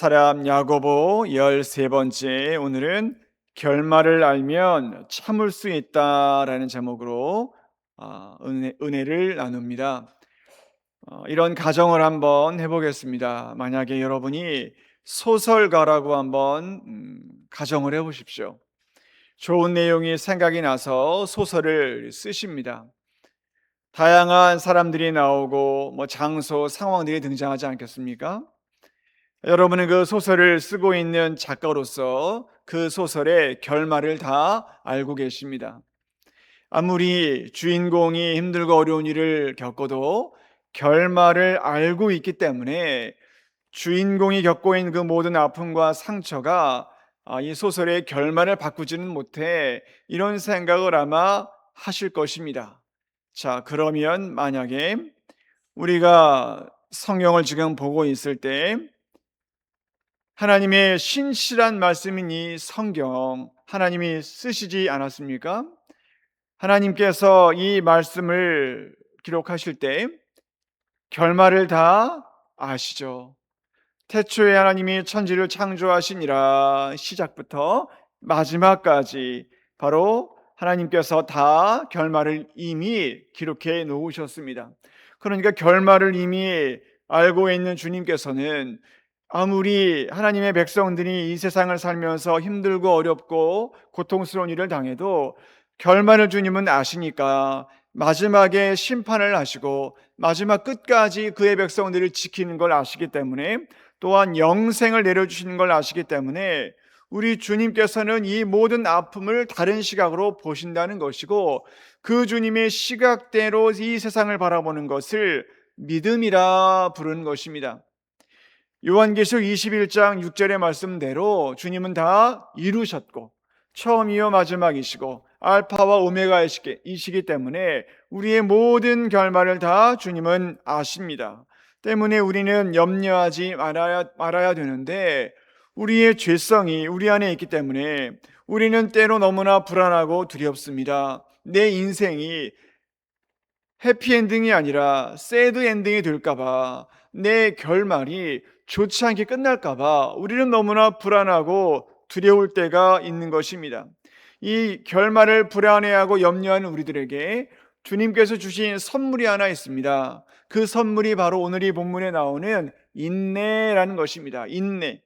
사람 야고보 13번째, 오늘은 결말을 알면 참을 수 있다라는 제목으로 은혜를 나눕니다. 이런 가정을 한번 해보겠습니다. 만약에 여러분이 소설가라고 한번 가정을 해보십시오. 좋은 내용이 생각이 나서 소설을 쓰십니다. 다양한 사람들이 나오고 장소, 상황들이 등장하지 않겠습니까? 여러분은 그 소설을 쓰고 있는 작가로서 그 소설의 결말을 다 알고 계십니다. 아무리 주인공이 힘들고 어려운 일을 겪어도 결말을 알고 있기 때문에 주인공이 겪고 있는 그 모든 아픔과 상처가 이 소설의 결말을 바꾸지는 못해, 이런 생각을 아마 하실 것입니다. 자, 그러면 만약에 우리가 성경을 지금 보고 있을 때 하나님의 신실한 말씀인 이 성경, 하나님이 쓰시지 않았습니까? 하나님께서 이 말씀을 기록하실 때 결말을 다 아시죠? 태초에 하나님이 천지를 창조하시니라, 시작부터 마지막까지 바로 하나님께서 다 결말을 이미 기록해 놓으셨습니다. 그러니까 결말을 이미 알고 있는 주님께서는 아무리 하나님의 백성들이 이 세상을 살면서 힘들고 어렵고 고통스러운 일을 당해도 결말을 주님은 아시니까 마지막에 심판을 하시고 마지막 끝까지 그의 백성들을 지키는 걸 아시기 때문에, 또한 영생을 내려주시는 걸 아시기 때문에 우리 주님께서는 이 모든 아픔을 다른 시각으로 보신다는 것이고, 그 주님의 시각대로 이 세상을 바라보는 것을 믿음이라 부르는 것입니다. 요한계시록 21장 6절의 말씀대로 주님은 다 이루셨고 처음이요 마지막이시고 알파와 오메가이시기 때문에 우리의 모든 결말을 다 주님은 아십니다. 때문에 우리는 염려하지 말아야 되는데, 우리의 죄성이 우리 안에 있기 때문에 우리는 때로 너무나 불안하고 두렵습니다. 내 인생이 해피엔딩이 아니라 새드엔딩이 될까봐, 내 결말이 좋지 않게 끝날까봐 우리는 너무나 불안하고 두려울 때가 있는 것입니다. 이 결말을 불안해하고 염려하는 우리들에게 주님께서 주신 선물이 하나 있습니다. 그 선물이 바로 오늘 이 본문에 나오는 인내라는 것입니다. 인내.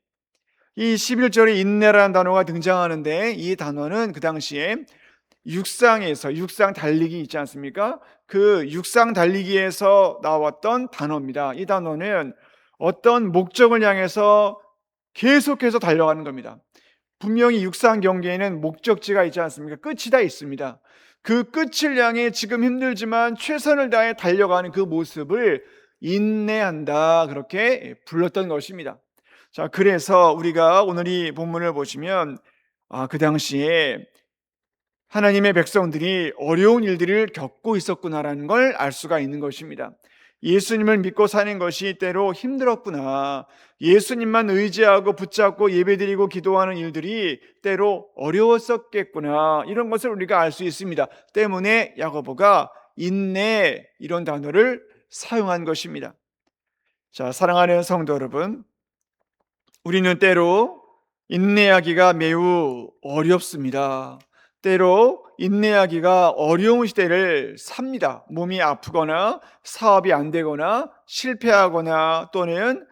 이 11절에 인내라는 단어가 등장하는데, 이 단어는 그 당시에 육상 달리기 있지 않습니까? 그 육상 달리기에서 나왔던 단어입니다. 이 단어는 어떤 목적을 향해서 계속해서 달려가는 겁니다. 분명히 육상 경기에는 목적지가 있지 않습니까? 끝이 다 있습니다. 그 끝을 향해 지금 힘들지만 최선을 다해 달려가는 그 모습을 인내한다, 그렇게 불렀던 것입니다. 자, 그래서 우리가 오늘 이 본문을 보시면 그 당시에 하나님의 백성들이 어려운 일들을 겪고 있었구나라는 걸 알 수가 있는 것입니다. 예수님을 믿고 사는 것이 때로 힘들었구나, 예수님만 의지하고 붙잡고 예배드리고 기도하는 일들이 때로 어려웠었겠구나, 이런 것을 우리가 알 수 있습니다. 때문에 야고보가 인내, 이런 단어를 사용한 것입니다. 자, 사랑하는 성도 여러분, 우리는 때로 인내하기가 매우 어렵습니다. 때로 인내하기가 어려운 시대를 삽니다. 몸이 아프거나 사업이 안 되거나 실패하거나 또는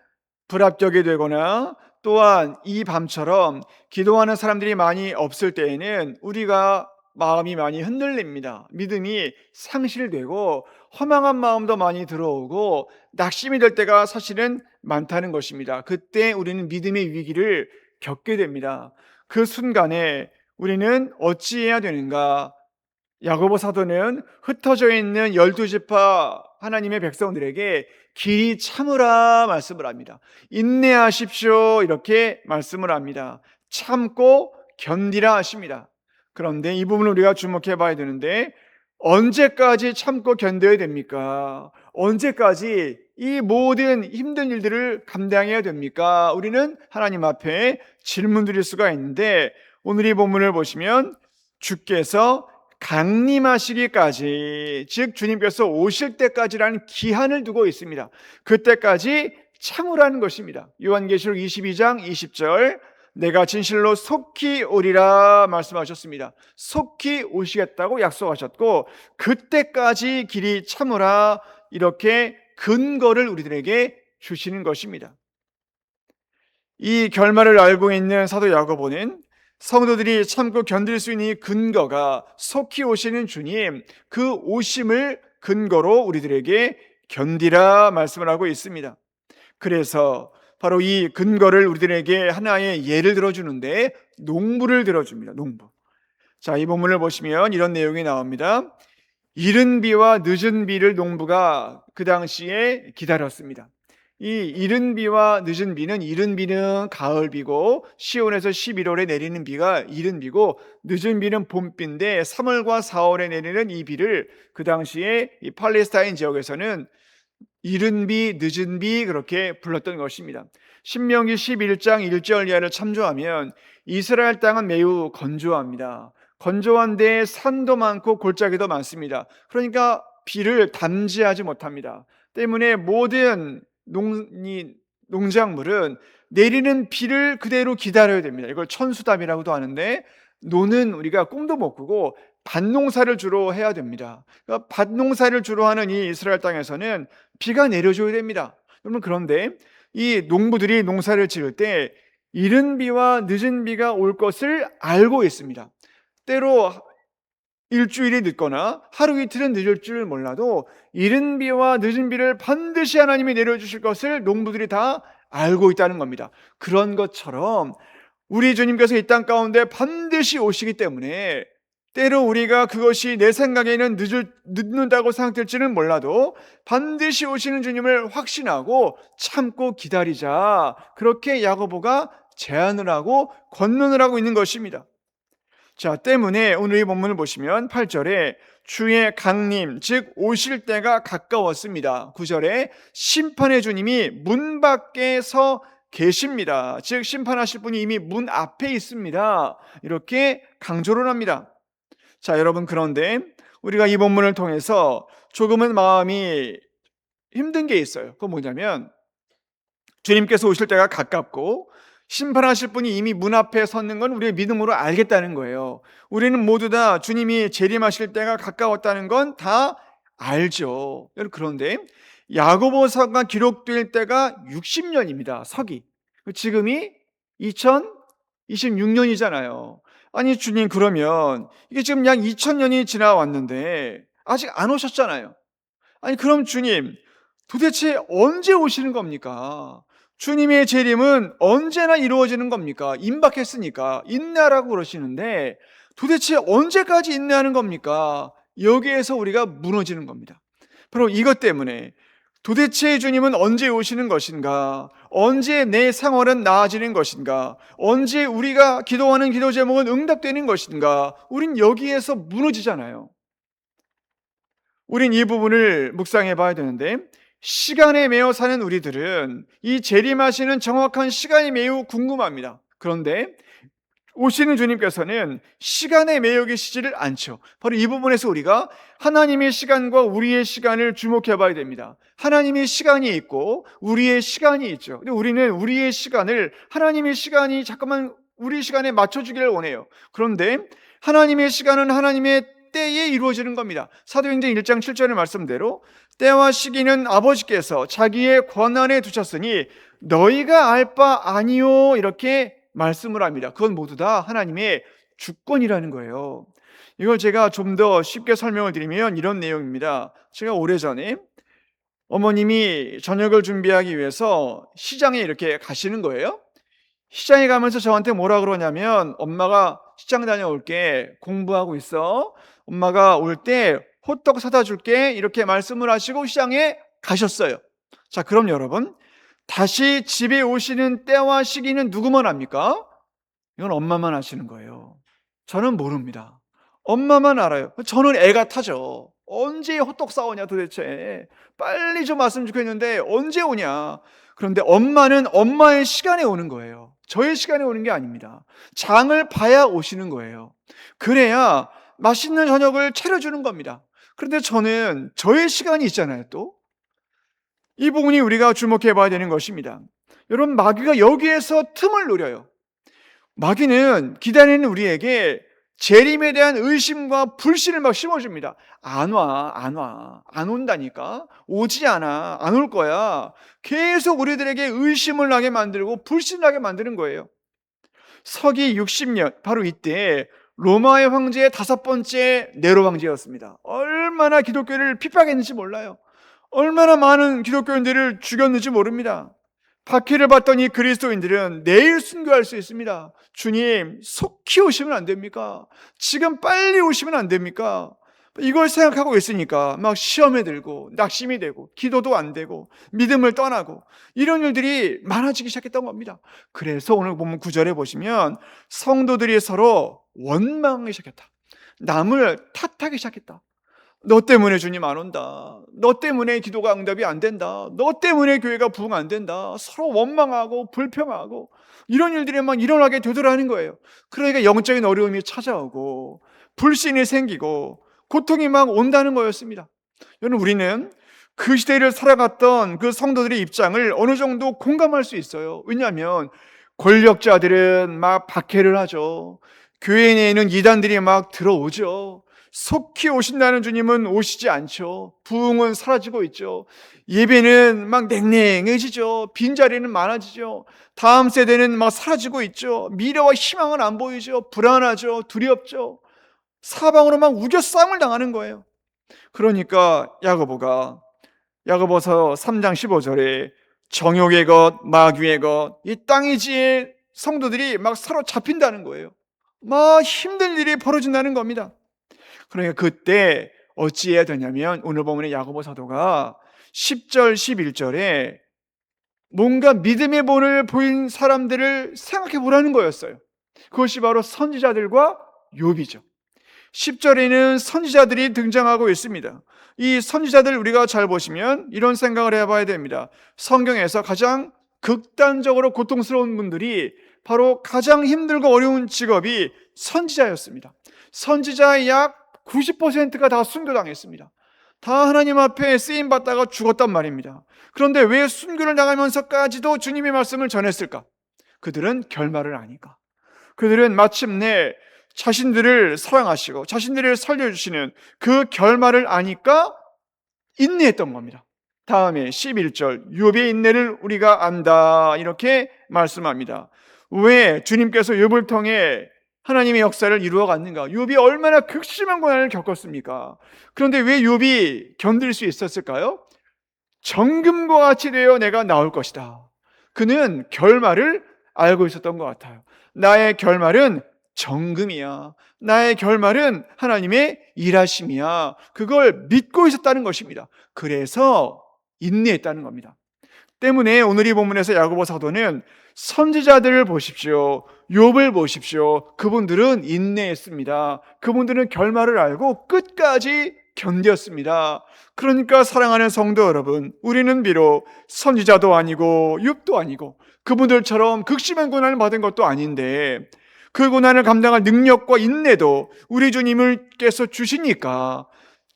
불합격이 되거나, 또한 이 밤처럼 기도하는 사람들이 많이 없을 때에는 우리가 마음이 많이 흔들립니다. 믿음이 상실되고 허망한 마음도 많이 들어오고 낙심이 될 때가 사실은 많다는 것입니다. 그때 우리는 믿음의 위기를 겪게 됩니다. 그 순간에 우리는 어찌해야 되는가? 야고보 사도는 흩어져 있는 12지파 하나님의 백성들에게 길이 참으라 말씀을 합니다. 인내하십시오, 이렇게 말씀을 합니다. 참고 견디라 하십니다. 그런데 이 부분을 우리가 주목해 봐야 되는데, 언제까지 참고 견뎌야 됩니까? 언제까지 이 모든 힘든 일들을 감당해야 됩니까? 우리는 하나님 앞에 질문 드릴 수가 있는데, 오늘 이 본문을 보시면 주께서 강림하시기까지, 즉 주님께서 오실 때까지라는 기한을 두고 있습니다. 그때까지 참으라는 것입니다. 요한계시록 22장 20절, 내가 진실로 속히 오리라 말씀하셨습니다. 속히 오시겠다고 약속하셨고, 그때까지 길이 참으라, 이렇게 근거를 우리들에게 주시는 것입니다. 이 결말을 알고 있는 사도 야고보는 성도들이 참고 견딜 수 있는 이 근거가 속히 오시는 주님, 그 오심을 근거로 우리들에게 견디라 말씀을 하고 있습니다. 그래서 바로 이 근거를 우리들에게 하나의 예를 들어주는데 농부를 들어줍니다. 농부. 자, 이 본문을 보시면 이런 내용이 나옵니다. 이른 비와 늦은 비를 농부가 그 당시에 기다렸습니다. 이 이른 비와 늦은 비는, 이른 비는 가을 비고 시온에서 11월에 내리는 비가 이른 비고, 늦은 비는 봄비인데 3월과 4월에 내리는 이 비를 그 당시에 이 팔레스타인 지역에서는 이른 비, 늦은 비 그렇게 불렀던 것입니다. 신명기 11장 1절 이하를 참조하면 이스라엘 땅은 매우 건조합니다. 건조한데 산도 많고 골짜기도 많습니다. 그러니까 비를 담지하지 못합니다. 때문에 모든 농작물은 내리는 비를 그대로 기다려야 됩니다. 이걸 천수답이라고도 하는데, 노는 우리가 꿈도 못 꾸고 밭농사를 주로 해야 됩니다. 그러니까 밭농사를 주로 하는 이 이스라엘 땅에서는 비가 내려줘야 됩니다. 여러분, 그런데 이 농부들이 농사를 지을 때 이른 비와 늦은 비가 올 것을 알고 있습니다. 때로 일주일이 늦거나 하루 이틀은 늦을 줄 몰라도 이른 비와 늦은 비를 반드시 하나님이 내려주실 것을 농부들이 다 알고 있다는 겁니다. 그런 것처럼 우리 주님께서 이 땅 가운데 반드시 오시기 때문에 때로 우리가 그것이 내 생각에는 늦는다고 생각될지는 몰라도 반드시 오시는 주님을 확신하고 참고 기다리자, 그렇게 야고보가 제안을 하고 권면을 하고 있는 것입니다. 자, 때문에 오늘 이 본문을 보시면 8절에 주의 강림, 즉 오실 때가 가까웠습니다. 9절에 심판의 주님이 문 밖에 서 계십니다. 즉 심판하실 분이 이미 문 앞에 있습니다. 이렇게 강조를 합니다. 자, 여러분, 그런데 우리가 이 본문을 통해서 조금은 마음이 힘든 게 있어요. 그건 뭐냐면, 주님께서 오실 때가 가깝고 심판하실 분이 이미 문 앞에 섰는 건 우리의 믿음으로 알겠다는 거예요. 우리는 모두 다 주님이 재림하실 때가 가까웠다는 건 다 알죠. 그런데 야고보서가 기록될 때가 60년입니다. 서기. 지금이 2026년이잖아요. 아니 주님, 그러면 이게 지금 약 2000년이 지나왔는데 아직 안 오셨잖아요. 아니 그럼 주님, 도대체 언제 오시는 겁니까? 주님의 재림은 언제나 이루어지는 겁니까? 임박했으니까 인내하라고 그러시는데 도대체 언제까지 인내하는 겁니까? 여기에서 우리가 무너지는 겁니다. 바로 이것 때문에 도대체 주님은 언제 오시는 것인가? 언제 내 생활은 나아지는 것인가? 언제 우리가 기도하는 기도 제목은 응답되는 것인가? 우린 여기에서 무너지잖아요. 우린 이 부분을 묵상해 봐야 되는데, 시간에 매여 사는 우리들은 이 재림하시는 정확한 시간이 매우 궁금합니다. 그런데 오시는 주님께서는 시간에 매여 계시지를 않죠. 바로 이 부분에서 우리가 하나님의 시간과 우리의 시간을 주목해 봐야 됩니다. 하나님의 시간이 있고 우리의 시간이 있죠. 근데 우리는 우리의 시간을 하나님의 시간이 자꾸만 우리 시간에 맞춰주기를 원해요. 그런데 하나님의 시간은 하나님의 때에 이루어지는 겁니다. 사도행전 1장 7절의 말씀대로 때와 시기는 아버지께서 자기의 권한에 두셨으니 너희가 알 바 아니요, 이렇게 말씀을 합니다. 그건 모두 다 하나님의 주권이라는 거예요. 이걸 제가 좀 더 쉽게 설명을 드리면 이런 내용입니다. 제가 오래전에 어머님이 저녁을 준비하기 위해서 시장에 이렇게 가시는 거예요. 시장에 가면서 저한테 뭐라 그러냐면, 엄마가 시장 다녀올게, 공부하고 있어, 엄마가 올 때 호떡 사다 줄게, 이렇게 말씀을 하시고 시장에 가셨어요. 자, 그럼 여러분, 다시 집에 오시는 때와 시기는 누구만 압니까? 이건 엄마만 아시는 거예요. 저는 모릅니다. 엄마만 알아요. 저는 애 같아져. 언제 호떡 사오냐 도대체. 빨리 좀 왔으면 좋겠는데 언제 오냐. 그런데 엄마는 엄마의 시간에 오는 거예요. 저의 시간에 오는 게 아닙니다. 장을 봐야 오시는 거예요. 그래야 맛있는 저녁을 차려주는 겁니다. 그런데 저는 저의 시간이 있잖아요. 또 이 부분이 우리가 주목해 봐야 되는 것입니다. 여러분, 마귀가 여기에서 틈을 노려요. 마귀는 기다리는 우리에게 재림에 대한 의심과 불신을 막 심어줍니다. 안 와, 안 와, 안 온다니까, 오지 않아, 안 올 거야. 계속 우리들에게 의심을 하게 만들고 불신을 하게 만드는 거예요. 서기 60년, 바로 이때 로마의 황제의 5번째 네로 황제였습니다. 얼마나 기독교를 핍박했는지 몰라요. 얼마나 많은 기독교인들을 죽였는지 모릅니다. 박해를 받던 이 그리스도인들은 내일 순교할 수 있습니다. 주님, 속히 오시면 안 됩니까? 지금 빨리 오시면 안 됩니까? 이걸 생각하고 있으니까 막 시험에 들고 낙심이 되고 기도도 안 되고 믿음을 떠나고 이런 일들이 많아지기 시작했던 겁니다. 그래서 오늘 보면 9절에 보시면 성도들이 서로 원망하기 시작했다. 남을 탓하기 시작했다. 너 때문에 주님 안 온다. 너 때문에 기도가 응답이 안 된다. 너 때문에 교회가 부흥 안 된다. 서로 원망하고 불평하고 이런 일들이 막 일어나게 되더라는 거예요. 그러니까 영적인 어려움이 찾아오고 불신이 생기고 고통이 막 온다는 거였습니다. 여러분, 우리는 그 시대를 살아갔던 그 성도들의 입장을 어느 정도 공감할 수 있어요. 왜냐하면 권력자들은 막 박해를 하죠. 교회 내에는 이단들이 막 들어오죠. 속히 오신다는 주님은 오시지 않죠. 부흥은 사라지고 있죠. 예배는 막 냉랭해지죠. 빈자리는 많아지죠. 다음 세대는 막 사라지고 있죠. 미래와 희망은 안 보이죠. 불안하죠. 두렵죠. 사방으로 막 우겨싸움을 당하는 거예요. 그러니까 야고보서 3장 15절에 정욕의 것, 마귀의 것, 이 땅의 지혜 성도들이 막 서로 잡힌다는 거예요. 막 힘든 일이 벌어진다는 겁니다. 그러니까 그때 어찌해야 되냐면 오늘 보면 야고보 사도가 10절 11절에 뭔가 믿음의 본을 보인 사람들을 생각해 보라는 거였어요. 그것이 바로 선지자들과 욥이죠. 10절에는 선지자들이 등장하고 있습니다. 이 선지자들 우리가 잘 보시면 이런 생각을 해봐야 됩니다. 성경에서 가장 극단적으로 고통스러운 분들이 바로 가장 힘들고 어려운 직업이 선지자였습니다. 선지자의 약 90%가 다 순교당했습니다. 다 하나님 앞에 쓰임받다가 죽었단 말입니다. 그런데 왜 순교를 당하면서까지도 주님의 말씀을 전했을까? 그들은 결말을 아니까. 그들은 마침내 자신들을 사랑하시고 자신들을 살려주시는 그 결말을 아니까 인내했던 겁니다. 다음에 11절 욥의 인내를 우리가 안다 이렇게 말씀합니다. 왜 주님께서 욥을 통해 하나님의 역사를 이루어 갔는가? 욥이 얼마나 극심한 고난을 겪었습니까? 그런데 왜 욥이 견딜 수 있었을까요? 정금과 같이 되어 내가 나올 것이다. 그는 결말을 알고 있었던 것 같아요. 나의 결말은 정금이야. 나의 결말은 하나님의 일하심이야. 그걸 믿고 있었다는 것입니다. 그래서 인내했다는 겁니다. 때문에 오늘 이 본문에서 야고보 사도는 선지자들을 보십시오. 욥을 보십시오. 그분들은 인내했습니다. 그분들은 결말을 알고 끝까지 견뎠습니다. 그러니까 사랑하는 성도 여러분, 우리는 비록 선지자도 아니고 욥도 아니고 그분들처럼 극심한 고난을 받은 것도 아닌데 그 고난을 감당할 능력과 인내도 우리 주님께서 주시니까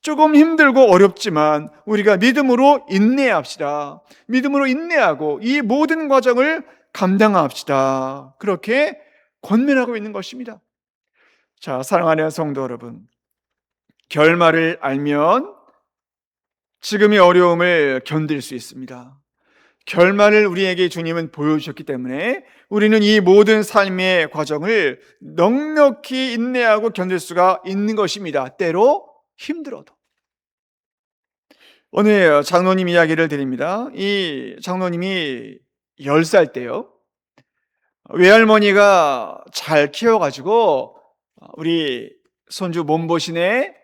조금 힘들고 어렵지만 우리가 믿음으로 인내합시다. 믿음으로 인내하고 이 모든 과정을 감당합시다. 그렇게 권면하고 있는 것입니다. 자, 사랑하는 성도 여러분, 결말을 알면 지금의 어려움을 견딜 수 있습니다. 결말을 우리에게 주님은 보여주셨기 때문에 우리는 이 모든 삶의 과정을 넉넉히 인내하고 견딜 수가 있는 것입니다. 때로 힘들어도. 오늘 장로님 이야기를 드립니다. 이 장로님이 10살 때요, 외할머니가 잘 키워가지고 우리 손주 몸보신에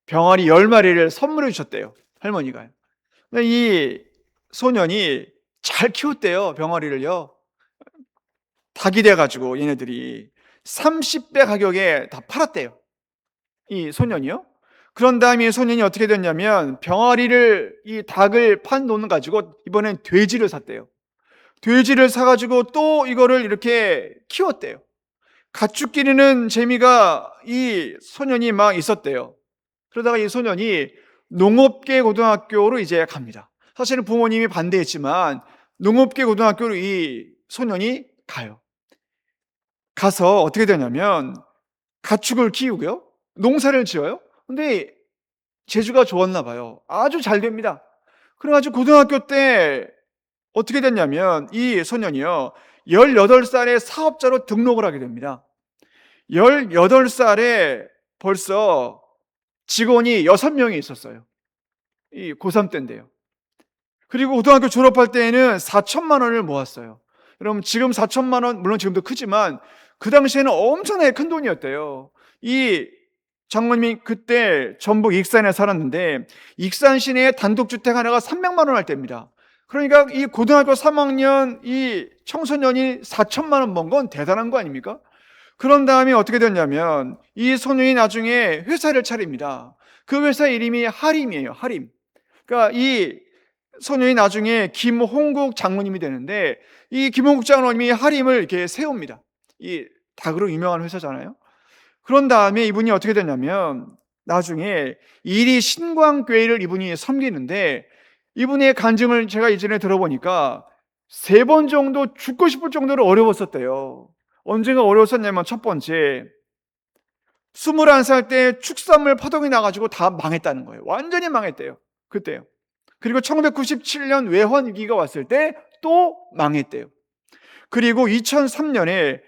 병아리 10마리를 선물해 주셨대요. 할머니가. 근데 이 소년이 잘 키웠대요. 병아리를요. 닭이 돼가지고 얘네들이 30배 가격에 다 팔았대요. 이 소년이요. 그런 다음에 이 소년이 어떻게 됐냐면 병아리를, 이 닭을 판 돈 가지고 이번엔 돼지를 샀대요. 돼지를 사가지고 또 이거를 이렇게 키웠대요. 가축 기르는 재미가 이 소년이 막 있었대요. 그러다가 이 소년이 농업계 고등학교로 이제 갑니다. 사실은 부모님이 반대했지만 농업계 고등학교로 이 소년이 가요. 가서 어떻게 되냐면 가축을 키우고요. 농사를 지어요. 근데 재주가 좋았나 봐요. 아주 잘 됩니다. 그래 가지고 고등학교 때 어떻게 됐냐면 이 소년이요. 18살에 사업자로 등록을 하게 됩니다. 18살에 벌써 직원이 6명이 있었어요. 이 고3 때인데요. 그리고 고등학교 졸업할 때에는 4천만 원을 모았어요. 여러분 지금 4천만 원 물론 지금도 크지만 그 당시에는 엄청나게 큰 돈이었대요. 이 장모님이 그때 전북 익산에 살았는데 익산 시내에 단독주택 하나가 300만 원 할 때입니다. 그러니까 이 고등학교 3학년 이 청소년이 4천만 원 번 건 대단한 거 아닙니까? 그런 다음에 어떻게 됐냐면 이 소년이 나중에 회사를 차립니다. 그 회사 이름이 하림이에요. 하림. 그러니까 이 소년이 나중에 김홍국 장로님이 되는데 이 김홍국 장로님이 하림을 이렇게 세웁니다. 이 닭으로 유명한 회사잖아요. 그런 다음에 이분이 어떻게 됐냐면 나중에 이리 신광교회를 이분이 섬기는데 이분의 간증을 제가 이전에 들어보니까 3번 정도 죽고 싶을 정도로 어려웠었대요. 언제가 어려웠었냐면 첫 번째 21살 때 축산물 파동이 나가지고 다 망했다는 거예요. 완전히 망했대요. 그때요. 그리고 1997년 외환 위기가 왔을 때 또 망했대요. 그리고 2003년에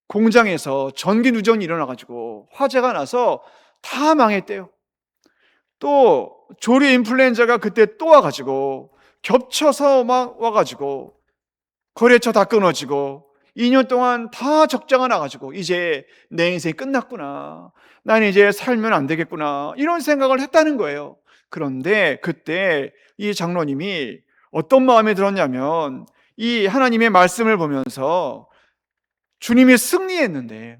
공장에서 전기 누전이 일어나가지고 화재가 나서 다 망했대요. 또 조류 인플루엔자가 그때 또 와가지고 겹쳐서 막 와가지고 거래처 다 끊어지고 2년 동안 다 적자가 나가지고 이제 내 인생이 끝났구나. 난 이제 살면 안 되겠구나. 이런 생각을 했다는 거예요. 그런데 그때 이 장로님이 어떤 마음이 들었냐면 이 하나님의 말씀을 보면서 주님이 승리했는데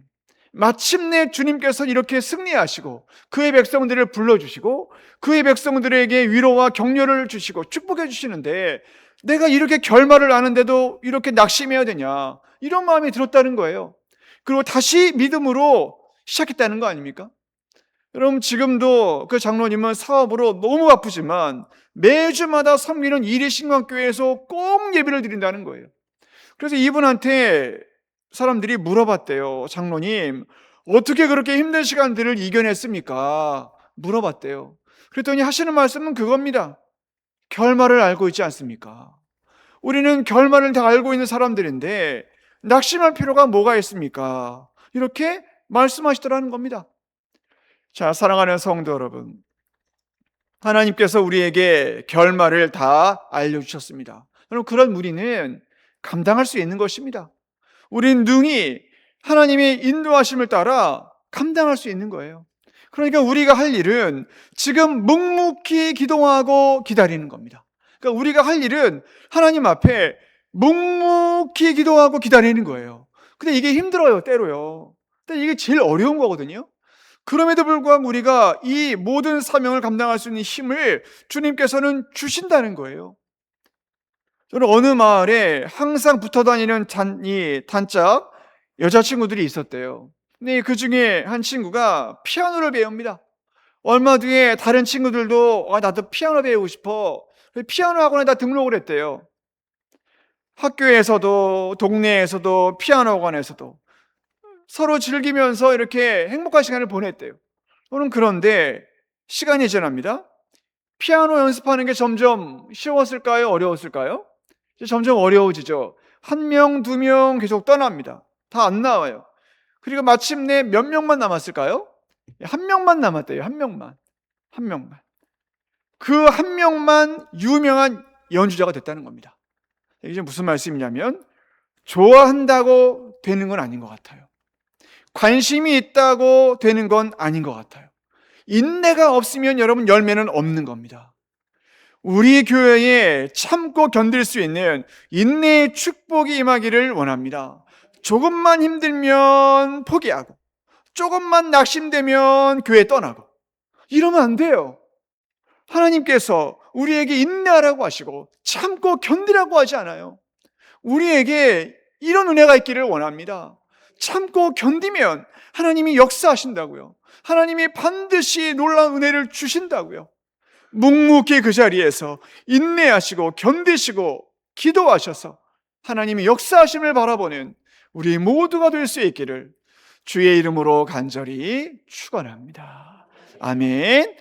마침내 주님께서 이렇게 승리하시고 그의 백성들을 불러주시고 그의 백성들에게 위로와 격려를 주시고 축복해 주시는데 내가 이렇게 결말을 아는데도 이렇게 낙심해야 되냐, 이런 마음이 들었다는 거예요. 그리고 다시 믿음으로 시작했다는 거 아닙니까? 여러분 지금도 그 장로님은 사업으로 너무 바쁘지만 매주마다 섬기는 이리신광교회에서 꼭 예배를 드린다는 거예요. 그래서 이분한테 사람들이 물어봤대요. 장로님, 어떻게 그렇게 힘든 시간들을 이겨냈습니까? 물어봤대요. 그랬더니 하시는 말씀은 그겁니다. 결말을 알고 있지 않습니까? 우리는 결말을 다 알고 있는 사람들인데 낙심할 필요가 뭐가 있습니까? 이렇게 말씀하시더라는 겁니다. 자, 사랑하는 성도 여러분, 하나님께서 우리에게 결말을 다 알려주셨습니다. 여러분, 그런 우리는 감당할 수 있는 것입니다. 우린 능히 하나님의 인도하심을 따라 감당할 수 있는 거예요. 그러니까 우리가 할 일은 지금 묵묵히 기도하고 기다리는 겁니다. 그러니까 우리가 할 일은 하나님 앞에 묵묵히 기도하고 기다리는 거예요. 근데 이게 힘들어요, 때로요. 근데 이게 제일 어려운 거거든요. 그럼에도 불구하고 우리가 이 모든 사명을 감당할 수 있는 힘을 주님께서는 주신다는 거예요. 저는 어느 마을에 항상 붙어 다니는 단짝 여자친구들이 있었대요. 근데 그 중에 한 친구가 피아노를 배웁니다. 얼마 뒤에 다른 친구들도 나도 피아노 배우고 싶어. 피아노 학원에 다 등록을 했대요. 학교에서도 동네에서도 피아노 학원에서도 서로 즐기면서 이렇게 행복한 시간을 보냈대요. 저는 그런데 시간이 지납니다. 피아노 연습하는 게 점점 쉬웠을까요? 어려웠을까요? 점점 어려워지죠. 1명, 2명 계속 떠납니다. 다 안 나와요. 그리고 마침내 몇 명만 남았을까요? 1명만 남았대요. 1명만. 1명만. 그 1명만 유명한 연주자가 됐다는 겁니다. 이게 무슨 말씀이냐면 좋아한다고 되는 건 아닌 것 같아요. 관심이 있다고 되는 건 아닌 것 같아요. 인내가 없으면 여러분 열매는 없는 겁니다. 우리 교회에 참고 견딜 수 있는 인내의 축복이 임하기를 원합니다. 조금만 힘들면 포기하고 조금만 낙심되면 교회 떠나고 이러면 안 돼요. 하나님께서 우리에게 인내하라고 하시고 참고 견디라고 하지 않아요. 우리에게 이런 은혜가 있기를 원합니다. 참고 견디면 하나님이 역사하신다고요. 하나님이 반드시 놀라운 은혜를 주신다고요. 묵묵히 그 자리에서 인내하시고 견디시고 기도하셔서 하나님의 역사하심을 바라보는 우리 모두가 될 수 있기를 주의 이름으로 간절히 축원합니다. 아멘.